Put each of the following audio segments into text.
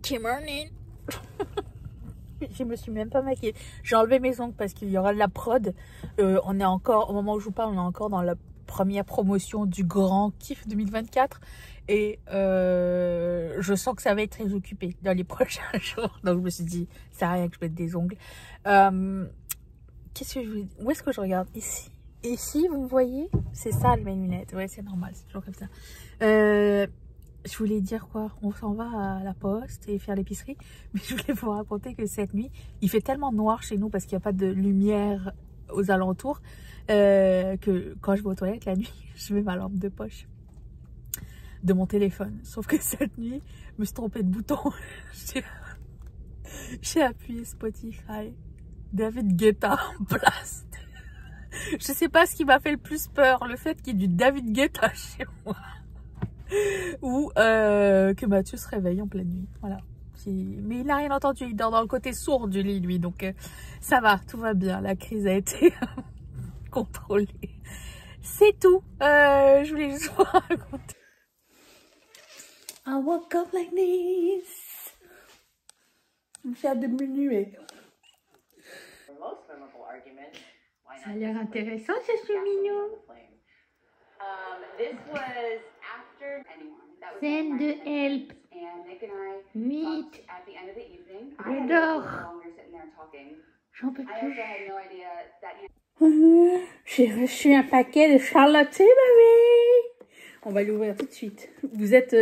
Good morning. Je me suis même pas maquillée. J'ai enlevé mes ongles parce qu'il y aura de la prod. On est encore, au moment où je vous parle, on est encore dans la première promotion du Grand Kiff 2024. Et je sens que ça va être très occupé dans les prochains jours. Donc je me suis dit, ça sert à rien que je mette des ongles. Qu'est-ce que je voulais dire? Où est-ce que je regarde? Ici. Ici, vous me voyez? C'est ça mes lunettes. Ouais, c'est normal, c'est toujours comme ça. Je voulais dire quoi? On s'en va à la poste et faire l'épicerie. Mais je voulais vous raconter que cette nuit, il fait tellement noir chez nous parce qu'il n'y a pas de lumière aux alentours que quand je vais aux toilettes la nuit, je mets ma lampe de poche de mon téléphone. Sauf que cette nuit, je me suis trompée de bouton. J'ai appuyé Spotify. David Guetta en place. Je sais pas ce qui m'a fait le plus peur. Le fait qu'il y ait du David Guetta chez moi. Ou que Mathieu se réveille en pleine nuit. Voilà. Mais il n'a rien entendu. Il dort dans le côté sourd du lit, lui. Donc ça va, tout va bien. La crise a été contrôlée. C'est tout. Je voulais juste vous raconter. I woke up like this. Je me fais de minuit. Ça a l'air intéressant, ce mignon. Scène de help. 8. Je dors. J'en peux plus. J'ai reçu un paquet de charlottées, bébé. On va l'ouvrir tout de suite. Vous êtes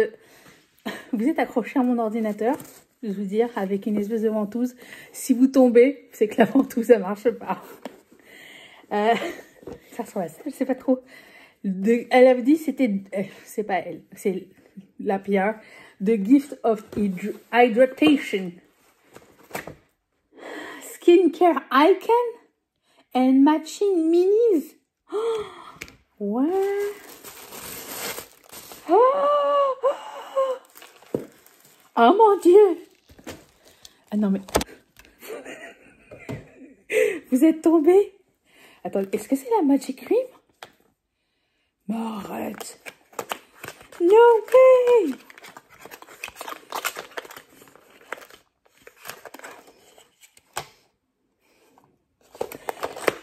accroché à mon ordinateur, je veux dire, avec une espèce de ventouse. Si vous tombez, c'est que la ventouse, ça marche pas. Ça ressemble à ça, je sais pas trop. Elle avait dit c'était, c'est pas elle, c'est la Pierre. The Gift of Hydration. Skincare Icon and Matching Minis. Oh, ouais. Oh mon Dieu. Ah non mais... Vous êtes tombés? Attends, est-ce que c'est la Magic Cream? Mais arrête. No way.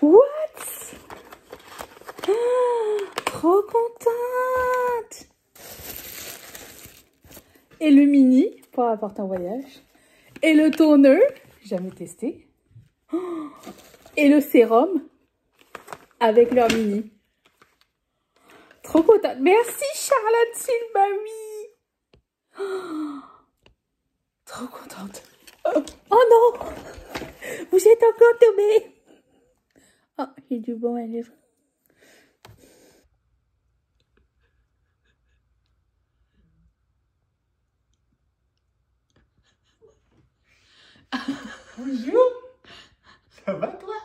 What? Trop contente. Et le mini pour apporter en voyage. Et le toner, jamais testé. Et le sérum avec leur mini. Trop contente. Merci Charlotte, mamie. Trop contente. Oh non. Vous êtes encore tombés. Oh, j'ai du bon à lèvres. Bonjour. Ça va toi?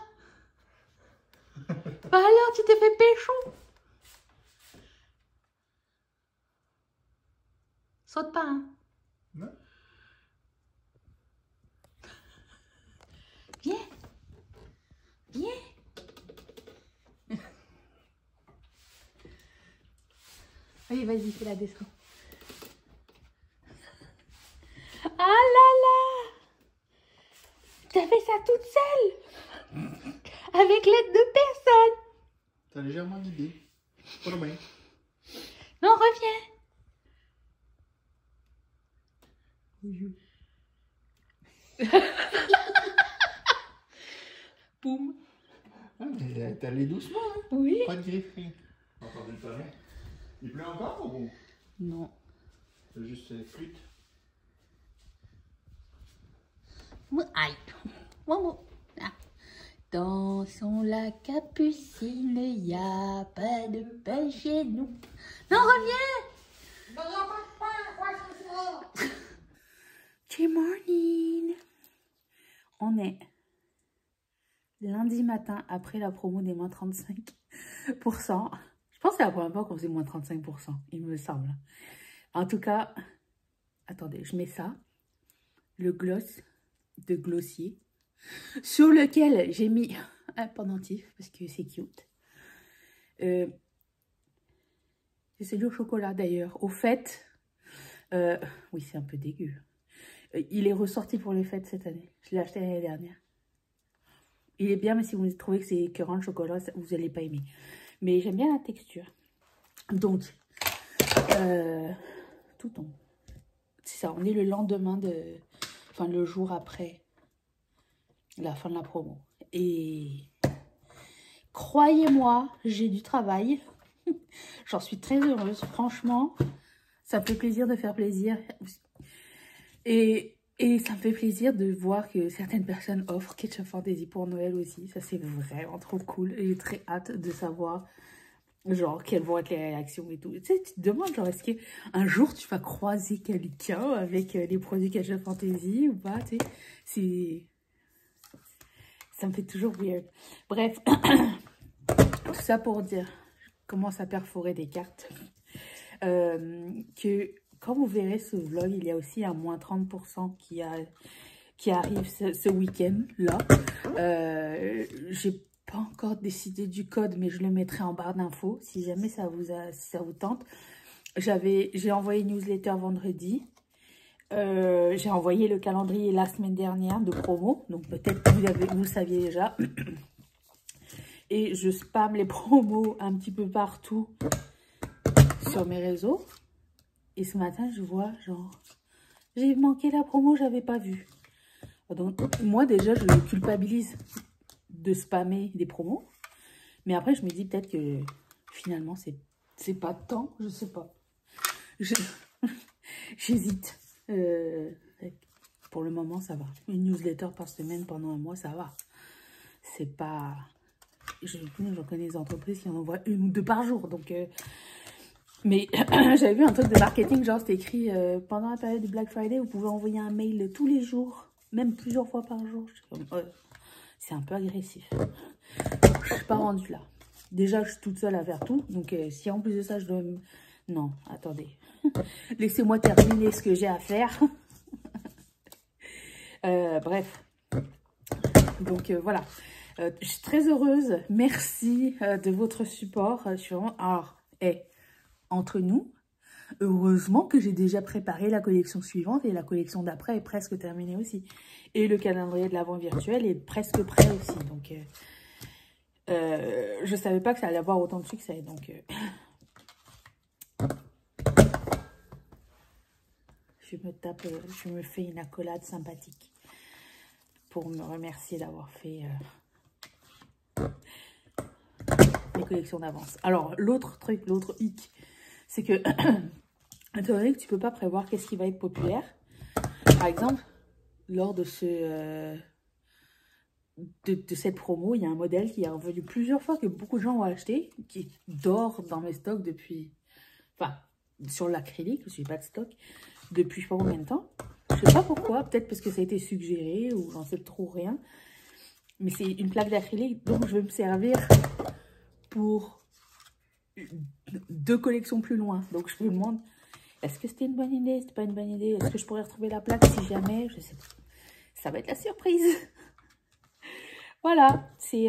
Bah alors, tu t'es fait pécho? Saute pas, hein? Non. Viens. Viens. Allez, vas-y, fais la descente. Ah là là! T'as fait ça toute seule? Avec l'aide de personne? T'as légèrement guidé. Pas bien. Non, reviens. Bonjour. Boum. Ah, t'es allé doucement, hein? Oui. Pas de grifferie. Entendu le tonnerre? Il pleut encore ou? Non. C'est juste flûte. Aïe. Ah. Dansons la capucine, y a pas de pain chez nous. Non, reviens. Good morning. On est lundi matin après la promo des moins 35%. Je pense que c'est la première fois qu'on faisait moins 35%, il me semble. En tout cas, attendez, je mets ça. Le gloss de Glossier. Sur lequel j'ai mis un pendentif parce que c'est cute. C'est du chocolat d'ailleurs. Au fait, oui, c'est un peu dégueu. Il est ressorti pour les fêtes cette année. Je l'ai acheté l'année dernière. Il est bien, mais si vous trouvez que c'est écœurant le chocolat, vous n'allez pas aimer. Mais j'aime bien la texture. Donc, tout tombe. C'est ça, on est le lendemain de... Enfin, le jour après la fin de la promo. Et croyez-moi, j'ai du travail. J'en suis très heureuse. Franchement, ça me fait plaisir de faire plaisir. Et ça me fait plaisir de voir que certaines personnes offrent Ketchup Fantasy pour Noël aussi. Ça, c'est vraiment trop cool. Et j'ai très hâte de savoir, genre, quelles vont être les réactions et tout. Tu sais, tu te demandes, genre, est-ce qu'un jour, tu vas croiser quelqu'un avec les produits Ketchup Fantasy ou pas, tu sais. C'est... Ça me fait toujours weird. Bref, tout ça pour dire, je commence à perforer des cartes. Que quand vous verrez ce vlog, il y a aussi un moins 30% qui arrive ce week-end-là. J'ai pas encore décidé du code, mais je le mettrai en barre d'infos si jamais si ça vous tente. J'ai envoyé une newsletter vendredi. J'ai envoyé le calendrier la semaine dernière de promo. Donc peut-être que vous le saviez déjà. Et je spamme les promos un petit peu partout sur mes réseaux. Et ce matin, je vois, genre, j'ai manqué la promo, j'avais pas vu. Donc, moi, déjà, je culpabilise de spammer des promos. Mais après, je me dis peut-être que finalement, c'est pas tant, je sais pas. J'hésite. Pour le moment, ça va. Une newsletter par semaine pendant un mois, ça va. C'est pas... Je connais des entreprises qui en envoient 1 ou 2 par jour, donc... Mais j'avais vu un truc de marketing, genre c'était écrit pendant la période du Black Friday, vous pouvez envoyer un mail tous les jours, même plusieurs fois par jour. C'est un peu agressif. Je suis pas rendue là. Déjà, je suis toute seule à faire tout, donc si en plus de ça, je dois... Non, attendez. Laissez-moi terminer ce que j'ai à faire. Bref. Donc voilà. Je suis très heureuse. Merci de votre support. Je suis vraiment... Alors, entre nous, heureusement que j'ai déjà préparé la collection suivante et la collection d'après est presque terminée aussi. Et le calendrier de l'Avent virtuel est presque prêt aussi. Donc, je savais pas que ça allait avoir autant de succès. Donc, je me fais une accolade sympathique pour me remercier d'avoir fait les collections d'avance. Alors, l'autre truc, l'autre hic, c'est que, étant donné que tu peux pas prévoir qu'est-ce qui va être populaire, par exemple, lors de de cette promo, il y a un modèle qui est revenu plusieurs fois, que beaucoup de gens ont acheté, qui dort dans mes stocks depuis, enfin, sur l'acrylique, je suis pas de stock, depuis je sais pas combien de temps. Je sais pas pourquoi, peut-être parce que ça a été suggéré, ou j'en sais trop rien. Mais c'est une plaque d'acrylique dont je vais me servir pour 2 collections plus loin. Donc je me demande, est-ce que c'était une bonne idée? C'était pas une bonne idée? Est-ce que je pourrais retrouver la plaque si jamais? Je sais pas. Ça va être la surprise. Voilà, c'est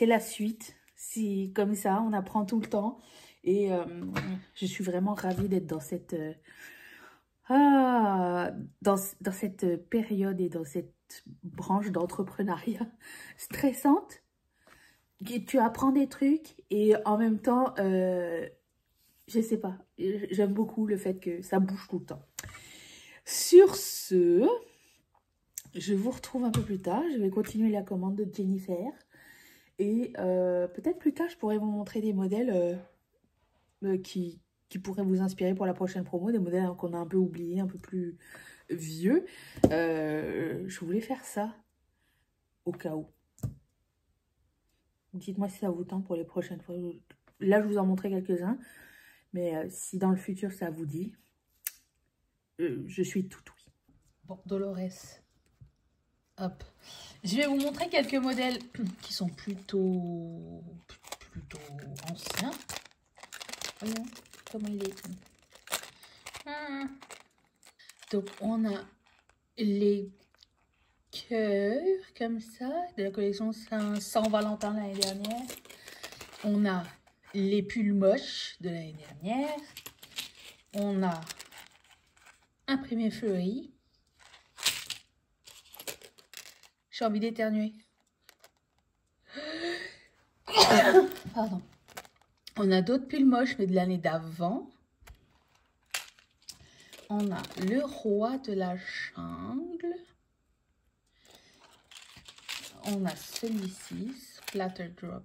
la suite. C'est comme ça, on apprend tout le temps. Et je suis vraiment ravie d'être dans cette dans cette période et dans cette branche d'entrepreneuriat stressante. Tu apprends des trucs et en même temps, je sais pas, j'aime beaucoup le fait que ça bouge tout le temps. Sur ce, je vous retrouve un peu plus tard. Je vais continuer la commande de Jennifer. Et peut-être plus tard, je pourrais vous montrer des modèles qui pourraient vous inspirer pour la prochaine promo. Des modèles qu'on a un peu oubliés, un peu plus vieux. Je voulais faire ça au cas où. Dites-moi si ça vous tente pour les prochaines fois. Là, je vous en montrais quelques-uns. Mais si dans le futur, ça vous dit, je suis tout oui. Bon, Dolores. Hop. Je vais vous montrer quelques modèles qui sont plutôt anciens. Voyons comment il est. Donc, on a les cœurs comme ça de la collection Saint-Valentin l'année dernière. On a les pulls moches de l'année dernière. On a Imprimé fleuri. J'ai envie d'éternuer. Pardon. On a d'autres pulls moches, mais de l'année d'avant. On a le roi de la jungle. On a celui-ci, Splatter Drop.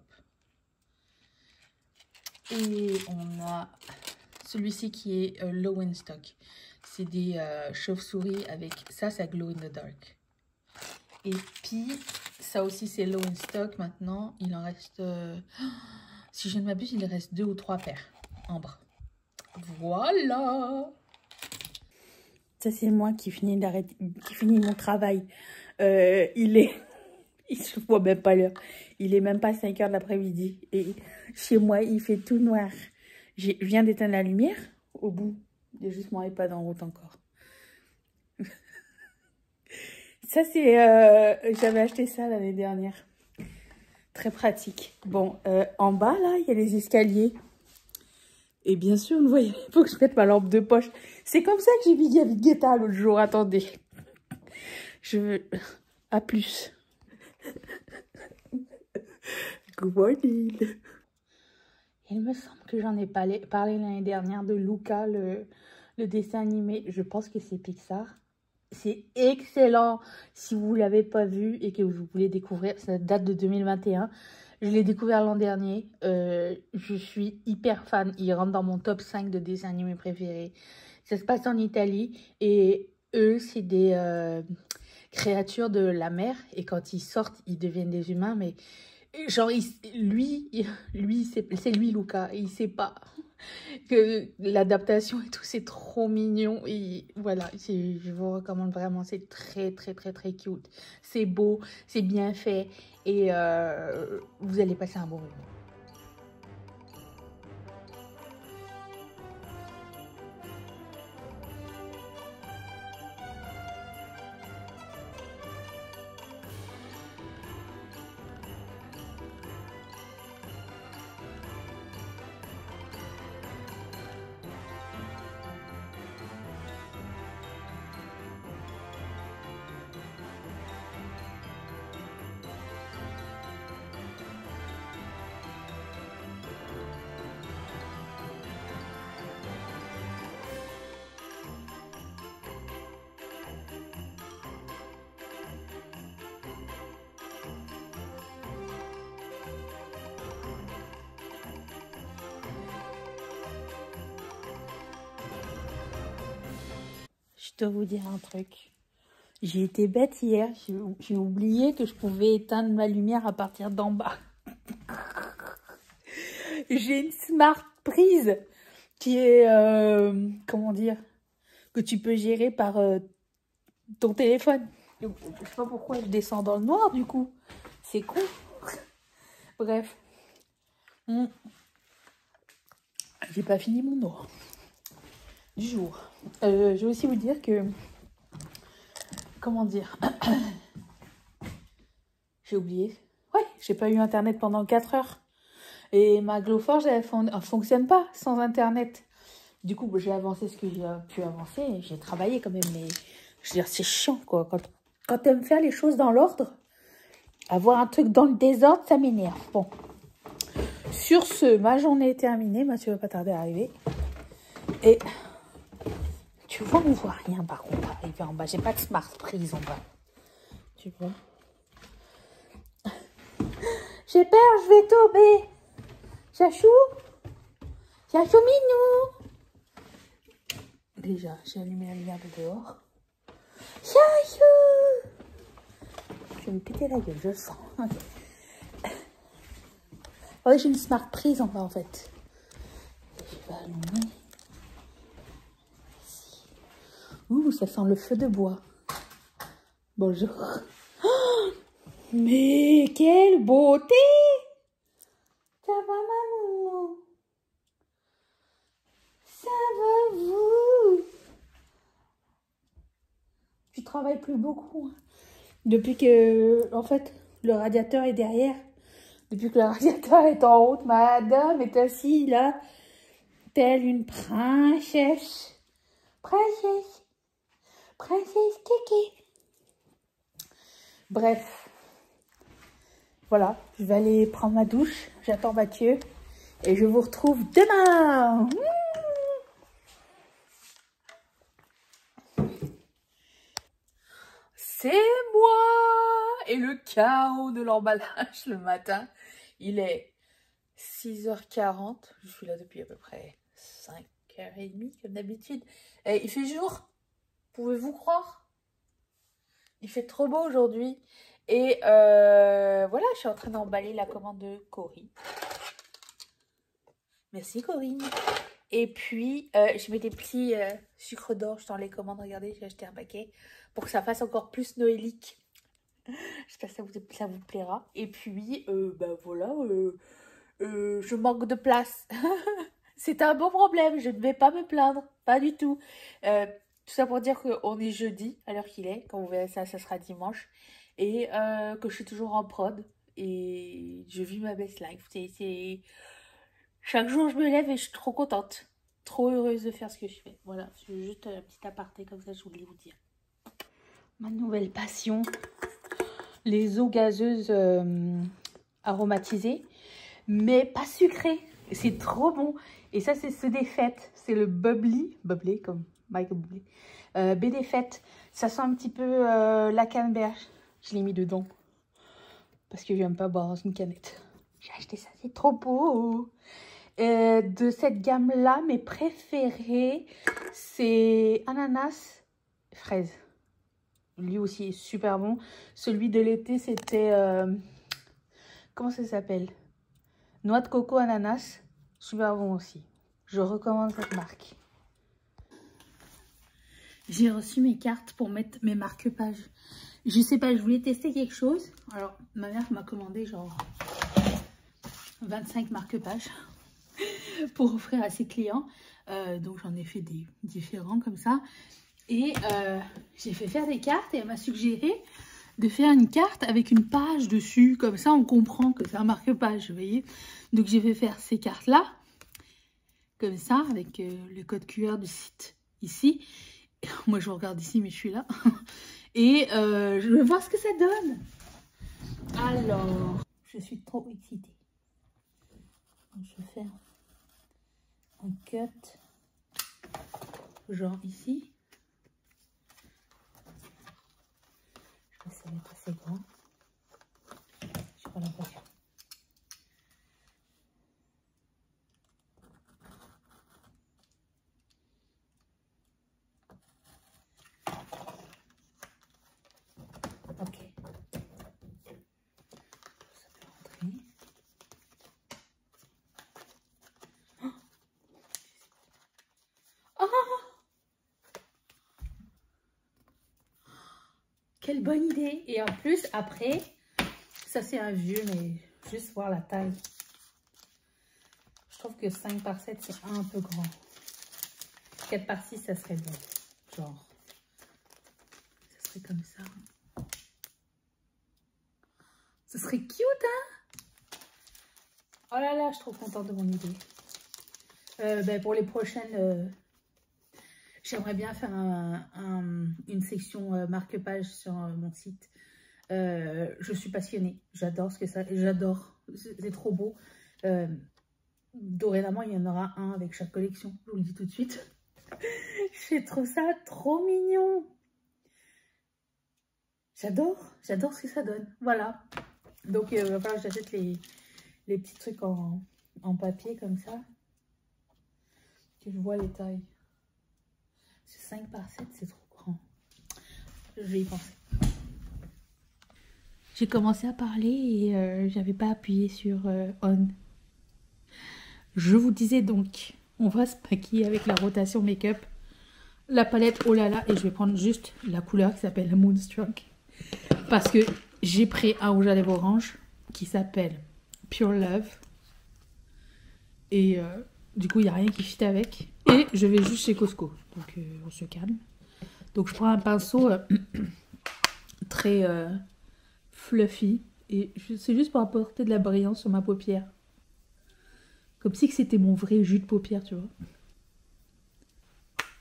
Et on a celui-ci qui est low in stock. C'est des chauves-souris avec ça glow in the dark. Et puis, ça aussi c'est low in stock maintenant. Il en reste, si je ne m'abuse, il reste 2 ou 3 paires ambre. Voilà. Ça c'est moi qui finis mon travail. Je vois même pas l'heure. Il est même pas 5 h de l'après-midi. Et chez moi, il fait tout noir. Je viens d'éteindre la lumière. Au bout, il y a juste mon iPad en route encore. Ça, c'est... j'avais acheté ça l'année dernière. Très pratique. Bon, en bas, là, il y a les escaliers. Et bien sûr, vous voyez, il faut que je mette ma lampe de poche. C'est comme ça que j'ai vu David Guetta l'autre jour. Attendez. Je veux... À plus. Good morning. Il me semble que j'en ai parlé l'année dernière de Luca, le dessin animé. Je pense que c'est Pixar. C'est excellent. Si vous ne l'avez pas vu et que vous voulez découvrir, ça date de 2021. Je l'ai découvert l'an dernier. Je suis hyper fan. Il rentre dans mon top 5 de dessins animés préférés. Ça se passe en Italie et eux, c'est des créatures de la mer. Et quand ils sortent, ils deviennent des humains. Mais genre, lui c'est lui, Luca. Et il sait pas que l'adaptation et tout, c'est trop mignon. Et voilà, je vous recommande vraiment. C'est très, très, très, très cute. C'est beau, c'est bien fait. Et vous allez passer un bon moment. Je dois vous dire un truc. J'ai été bête hier. J'ai oublié que je pouvais éteindre ma lumière à partir d'en bas. J'ai une smart prise qui est, comment dire, que tu peux gérer par ton téléphone. Je sais pas pourquoi je descends dans le noir du coup. C'est con. Bref. J'ai pas fini mon eau du jour. Je vais aussi vous dire que... Comment dire? J'ai oublié. Ouais, j'ai pas eu internet pendant 4 heures. Et ma Glowforge, elle fonctionne pas sans internet. Du coup, j'ai avancé ce que j'ai pu avancer. J'ai travaillé quand même, mais je veux dire, c'est chiant, quoi. Quand t'aimes faire les choses dans l'ordre, avoir un truc dans le désordre, ça m'énerve. Bon. Sur ce, ma journée est terminée. Mathieu va pas tarder à arriver. Et tu vois, on voit rien par contre arriver en bas. J'ai pas de smart prise en bas. Tu vois? J'ai peur, je vais tomber. Chachou? Chachou minou? Déjà, j'ai allumé la lumière de dehors. Chachou! Je vais me péter la gueule, je le sens. Ouais, j'ai une smart prise en bas en fait. Je vais allumer. Ici. Ouh, ça sent le feu de bois. Bonjour. Oh, mais quelle beauté! Ça va, maman? Ça va, vous? Tu travailles plus beaucoup. Hein. Depuis que, en fait, le radiateur est derrière. Depuis que le radiateur est en route, madame est assise là, telle une princesse. Princesse. Princesse Kéké. Bref. Voilà, je vais aller prendre ma douche. J'attends Mathieu. Et je vous retrouve demain. C'est moi. Et le chaos de l'emballage le matin. Il est 6h40. Je suis là depuis à peu près 5h30 comme d'habitude. Et il fait jour. Pouvez-vous croire? Il fait trop beau aujourd'hui. Et voilà, je suis en train d'emballer la commande de Corinne. Merci Corinne. Et puis, je mets des petits sucres d'orge dans les commandes. Regardez, j'ai acheté un paquet pour que ça fasse encore plus noélique. J'espère que ça vous plaira. Et puis, ben voilà, je manque de place. C'est un bon problème, je ne vais pas me plaindre, pas du tout. Tout ça pour dire qu'on est jeudi, à l'heure qu'il est. Quand vous verrez ça, ça sera dimanche. Et que je suis toujours en prod. Et je vis ma best life. Chaque jour, je me lève et je suis trop contente. Trop heureuse de faire ce que je fais. Voilà, c'est juste un petit aparté comme ça, je voulais vous dire. Ma nouvelle passion, les eaux gazeuses aromatisées, mais pas sucrées. C'est trop bon. Et ça, c'est ceux des fêtes. C'est le bubbly comme Michael Bublé. B des fêtes. Ça sent un petit peu la canneberge. Je l'ai mis dedans. Parce que j'aime pas boire dans une canette. J'ai acheté ça, c'est trop beau. De cette gamme-là, mes préférés, c'est ananas, fraise. Lui aussi est super bon. Celui de l'été, c'était... comment ça s'appelle? Noix de coco ananas. Super bon aussi. Je recommande cette marque. J'ai reçu mes cartes pour mettre mes marque-pages. Je sais pas, je voulais tester quelque chose. Alors, ma mère m'a commandé genre 25 marque-pages pour offrir à ses clients. Donc, j'en ai fait des différents comme ça. Et j'ai fait faire des cartes et elle m'a suggéré de faire une carte avec une page dessus. Comme ça, on comprend que c'est un marque-page, vous voyez. Donc, j'ai fait faire ces cartes-là. Comme ça, avec le code QR du site ici. Moi, je regarde ici, mais je suis là. Et je vais voir ce que ça donne. Alors, je suis trop excitée. Je vais faire un cut. Genre ici. Je pense que ça va être assez grand. Je n'ai pas l'impression. Ok. Ça peut rentrer. Oh! Quelle bonne idée! Et en plus, après, ça c'est un vieux, mais juste voir la taille. Je trouve que 5 par 7, c'est un peu grand. 4 par 6, ça serait bon. Genre, ça serait comme ça. Ce serait cute, hein? Oh là là, je suis trop contente de mon idée. Ben, pour les prochaines, j'aimerais bien faire une section marque-page sur mon site. Je suis passionnée. J'adore ce que ça... J'adore. C'est trop beau. Dorénavant, il y en aura un avec chaque collection. Je vous le dis tout de suite. Je trouve ça trop mignon. J'adore ce que ça donne. Voilà. Donc, il va falloir que j'achète les petits trucs en papier comme ça. Que je vois les tailles. C'est 5 par 7, c'est trop grand. Je vais y penser. J'ai commencé à parler et j'avais pas appuyé sur on. Je vous disais donc, on va se maquiller avec la rotation make-up. La palette, oh là là, et je vais prendre juste la couleur qui s'appelle Moonstruck. Parce que j'ai pris un rouge à lèvres orange qui s'appelle Pure Love. Et du coup, il n'y a rien qui fit avec. Et je vais juste chez Costco. Donc, on se calme. Donc, je prends un pinceau très fluffy. Et c'est juste pour apporter de la brillance sur ma paupière. Comme si c'était mon vrai jus de paupière, tu vois.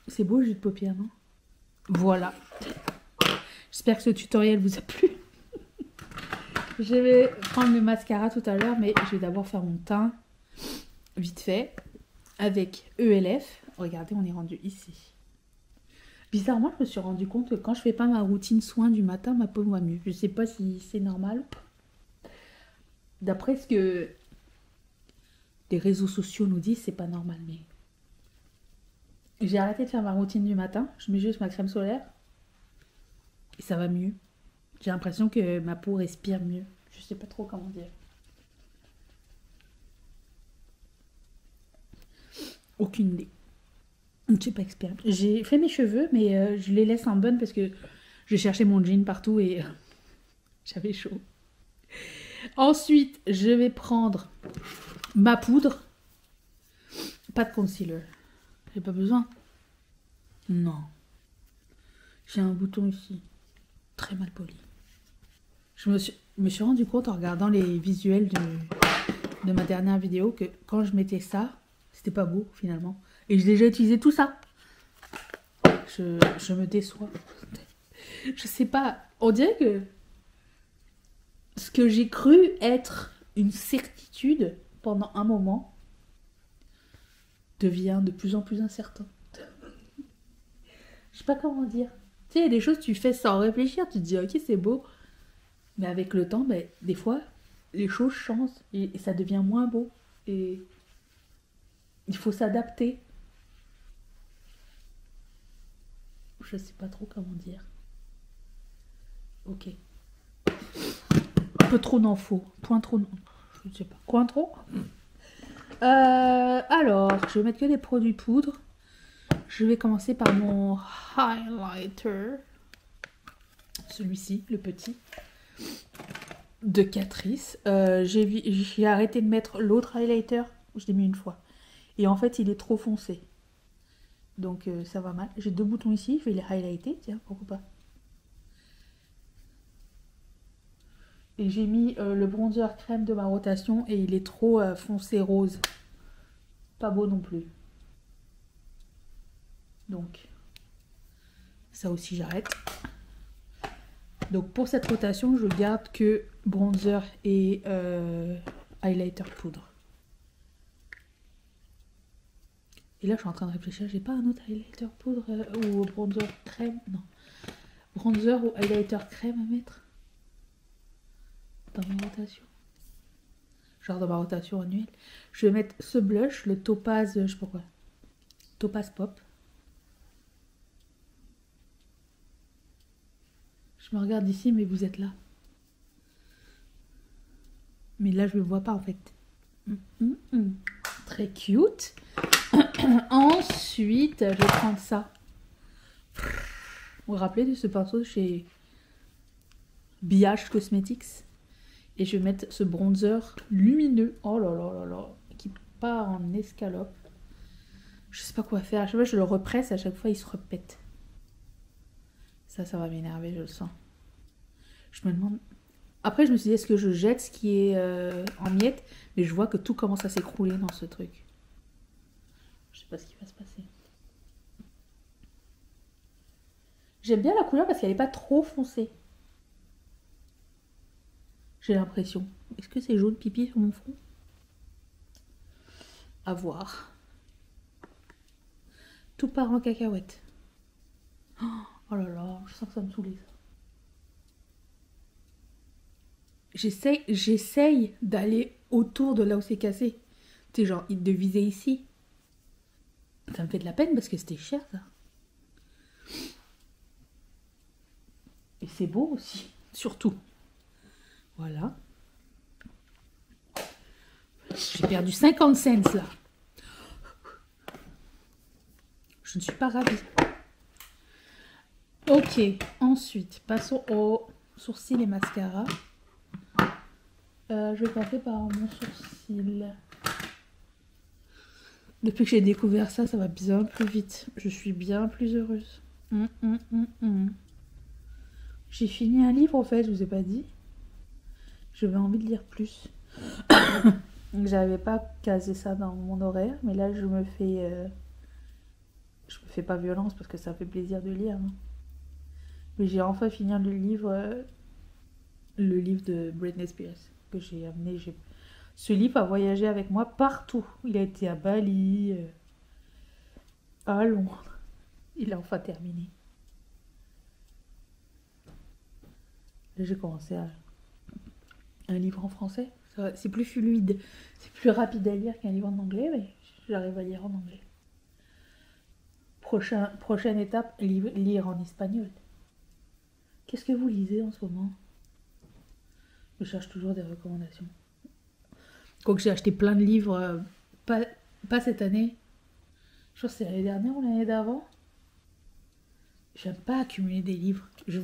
C'est beau le jus de paupière, non? Voilà. J'espère que ce tutoriel vous a plu. Je vais prendre le mascara tout à l'heure, mais je vais d'abord faire mon teint vite fait avec ELF. Regardez, on est rendu ici. Bizarrement, je me suis rendu compte que quand je fais pas ma routine soin du matin, ma peau va mieux. Je sais pas si c'est normal ou pas. D'après ce que les réseaux sociaux nous disent, c'est pas normal, mais j'ai arrêté de faire ma routine du matin. Je mets juste ma crème solaire et ça va mieux. J'ai l'impression que ma peau respire mieux. Je sais pas trop comment dire. Aucune idée. Je ne suis pas experte. J'ai fait mes cheveux, mais je les laisse en bonne parce que je cherchais mon jean partout et j'avais chaud. Ensuite, je vais prendre ma poudre. Pas de concealer. J'ai pas besoin. Non. J'ai un bouton ici. Très mal poli. Je me suis rendu compte en regardant les visuels de ma dernière vidéo que quand je mettais ça, c'était pas beau finalement. Et j'ai déjà utilisé tout ça. Je me déçois. Je sais pas. On dirait que ce que j'ai cru être une certitude pendant un moment devient de plus en plus incertain. Je sais pas comment dire. Tu sais, il y a des choses que tu fais sans réfléchir. Tu te dis, ok, c'est beau. Mais avec le temps, ben, des fois, les choses changent et ça devient moins beau. Et il faut s'adapter. Je sais pas trop comment dire. Ok. Un peu trop d'infos. Point trop. Je ne sais pas. Quoi trop alors, je vais mettre que des produits poudre. Je vais commencer par mon highlighter. Celui-ci, le petit. De Catrice. J'ai arrêté de mettre l'autre highlighter. Je l'ai mis une fois. Et en fait, il est trop foncé. Donc, ça va mal. J'ai 2 boutons ici. Je vais les highlighter. Tiens, pourquoi pas. Et j'ai mis le bronzer crème de ma rotation. Et il est trop foncé rose. Pas beau non plus. Donc, ça aussi, j'arrête. Donc, pour cette rotation, je garde que bronzer et highlighter poudre. Et là, je suis en train de réfléchir. J'ai pas un autre highlighter poudre ou bronzer crème? Non. Bronzer ou highlighter crème à mettre dans ma rotation. Genre dans ma rotation annuelle. Je vais mettre ce blush, le Topaz, je sais pas quoi. Topaz Pop. Je me regarde ici, mais vous êtes là. Mais là, je ne le vois pas, en fait. Très cute. Ensuite, je vais prendre ça. Vous vous rappelez de ce pinceau chez BH Cosmetics? Et je vais mettre ce bronzer lumineux. Oh là là là là. Qui part en escalope. Je sais pas quoi faire. À chaque fois, je le represse. À chaque fois, il se repète. Ça va m'énerver, je le sens. Je me demande... Après, je me suis dit, est-ce que je jette ce qui est en miettes? Mais je vois que tout commence à s'écrouler dans ce truc. Je sais pas ce qui va se passer. J'aime bien la couleur parce qu'elle n'est pas trop foncée. J'ai l'impression. Est-ce que c'est jaune pipi sur mon front? À voir. Tout part en cacahuète. Oh là là, je sens que ça me saoule. J'essaye d'aller autour de là où c'est cassé. Tu sais, genre, de viser ici. Ça me fait de la peine parce que c'était cher, ça. Et c'est beau aussi, surtout. Voilà. J'ai perdu 50 cents, là. Je ne suis pas ravie. Ok, ensuite, passons aux sourcils et mascara. Je vais passer par mon sourcil. Depuis que j'ai découvert ça, ça va bien plus vite. Je suis bien plus heureuse. J'ai fini un livre, en fait, je vous ai pas dit. J'avais envie de lire plus. J'avais pas casé ça dans mon horaire, mais là, je me fais pas violence parce que ça fait plaisir de lire. Hein. Mais j'ai enfin fini le livre de Britney Spears que j'ai amené. Ce livre a voyagé avec moi partout. Il a été à Bali, à Londres. Il a enfin terminé. Là, j'ai commencé un livre en français. C'est plus fluide, c'est plus rapide à lire qu'un livre en anglais, mais j'arrive à lire en anglais. Prochaine étape, lire en espagnol. Qu'est-ce que vous lisez en ce moment? Je cherche toujours des recommandations. Quoique j'ai acheté plein de livres, pas cette année. Je crois que c'est l'année dernière ou l'année d'avant. J'aime pas accumuler des livres. Je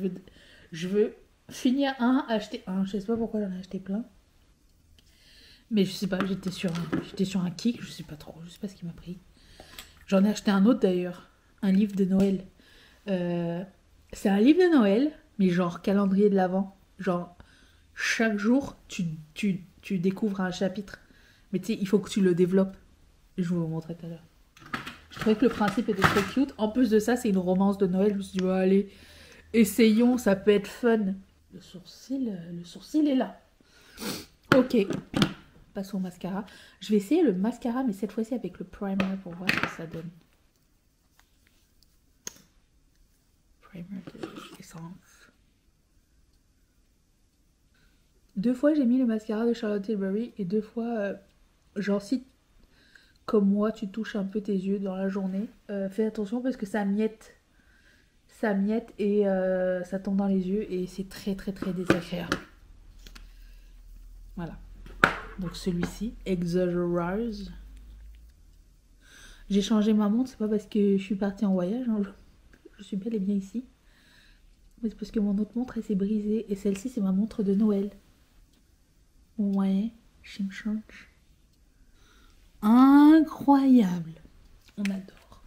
veux finir acheter un. Je sais pas pourquoi j'en ai acheté plein. Mais je sais pas, j'étais sur un kick, je sais pas trop, je sais pas ce qui m'a pris. J'en ai acheté un autre d'ailleurs, un livre de Noël. C'est un livre de Noël, mais genre calendrier de l'Avent. Genre, chaque jour, tu découvres un chapitre. Mais tu sais, il faut que tu le développes. Je vous le montrerai tout à l'heure. Je trouvais que le principe était très cute. En plus de ça, c'est une romance de Noël. Je me suis dit, bah, allez, essayons, ça peut être fun. Le sourcil est là. Ok. Passons au mascara. Je vais essayer le mascara, mais cette fois-ci avec le primer pour voir ce que ça donne. Primer d'essence. 2 fois j'ai mis le mascara de Charlotte Tilbury et 2 fois, genre si comme moi tu touches un peu tes yeux dans la journée, fais attention parce que ça miette et ça tombe dans les yeux et c'est très très très désagréable. Voilà. Donc celui-ci, Exaggerise. J'ai changé ma montre, c'est pas parce que je suis partie en voyage, hein, je suis bel et bien ici. Mais c'est parce que mon autre montre elle s'est brisée et celle-ci c'est ma montre de Noël. Ouais, je me change. Incroyable. On adore.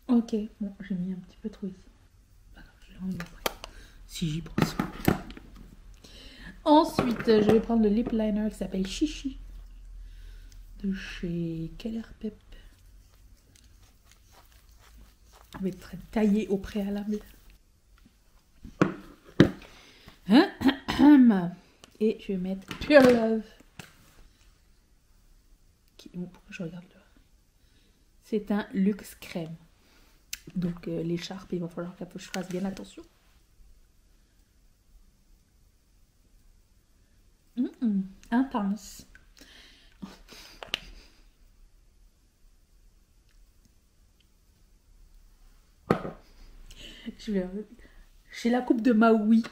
Ok, bon, j'ai mis un petit peu trop ici. Alors, je l'ai enlevé après. Si j'y pense. Ensuite, je vais prendre le lip liner qui s'appelle Chichi. De chez Keller Pep. On va être taillé au préalable. Et je vais mettre Pure Love. Pourquoi je regarde là? C'est un luxe crème. Donc l'écharpe, il va falloir que je fasse bien attention. Intense. J'ai la coupe de Maui.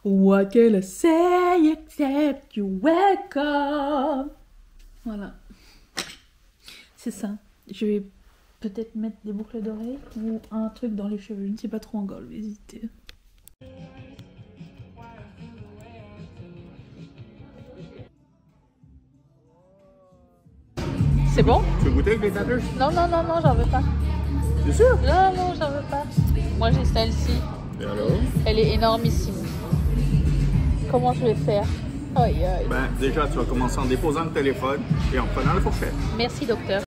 What can I say except you're welcome? Voilà. C'est ça. Je vais peut-être mettre des boucles d'oreilles ou un truc dans les cheveux. Je ne sais pas trop encore, je vais hésiter. C'est bon? Tu veux goûter avec les taters? Non, non, non, non, j'en veux pas. C'est sûr? Non, non, j'en veux pas. Moi, j'ai celle-ci. Et alors? Elle est énormissime. Comment je vais faire? Aïe, aïe. Ben, déjà, tu vas commencer en déposant le téléphone et en prenant la fourchette. Merci, docteur.